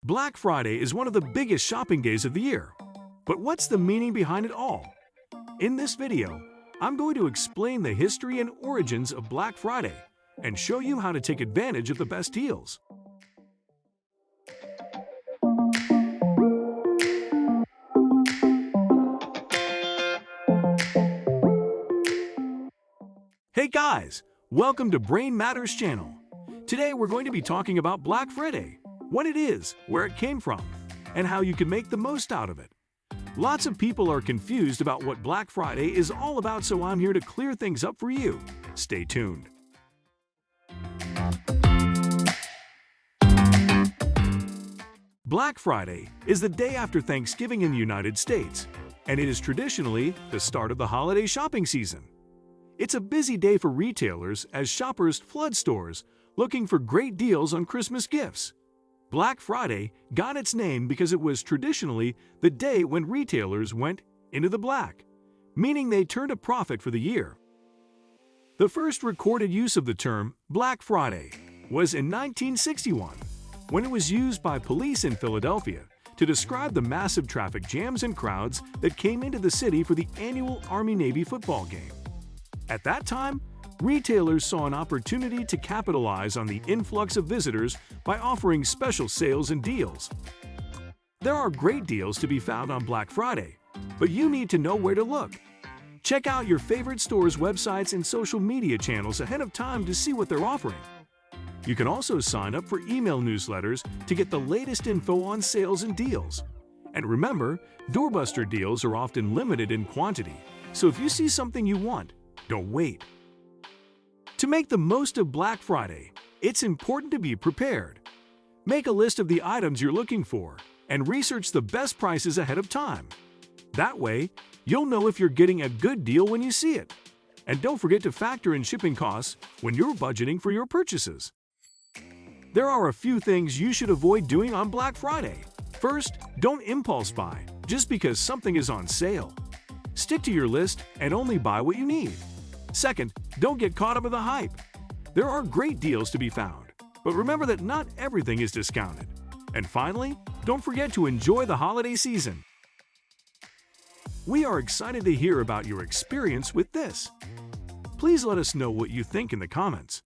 Black Friday is one of the biggest shopping days of the year. But what's the meaning behind it all? In this video, I'm going to explain the history and origins of Black Friday and show you how to take advantage of the best deals. Hey guys, welcome to Brain Matters channel. Today we're going to be talking about Black Friday, what it is, where it came from, and how you can make the most out of it. Lots of people are confused about what Black Friday is all about, so I'm here to clear things up for you. Stay tuned. Black Friday is the day after Thanksgiving in the United States, and it is traditionally the start of the holiday shopping season. It's a busy day for retailers as shoppers flood stores looking for great deals on Christmas gifts. Black Friday got its name because it was traditionally the day when retailers went into the black, meaning they turned a profit for the year. The first recorded use of the term Black Friday was in 1961, when it was used by police in Philadelphia to describe the massive traffic jams and crowds that came into the city for the annual Army-Navy football game. At that time, retailers saw an opportunity to capitalize on the influx of visitors by offering special sales and deals. There are great deals to be found on Black Friday, but you need to know where to look. Check out your favorite stores' websites and social media channels ahead of time to see what they're offering. You can also sign up for email newsletters to get the latest info on sales and deals. And remember, doorbuster deals are often limited in quantity, so if you see something you want, don't wait. To make the most of Black Friday, it's important to be prepared. Make a list of the items you're looking for and research the best prices ahead of time. That way, you'll know if you're getting a good deal when you see it. And don't forget to factor in shipping costs when you're budgeting for your purchases. There are a few things you should avoid doing on Black Friday. First, don't impulse buy just because something is on sale. Stick to your list and only buy what you need. Second, don't get caught up in the hype. There are great deals to be found, but remember that not everything is discounted. And finally, don't forget to enjoy the holiday season. We are excited to hear about your experience with this. Please let us know what you think in the comments.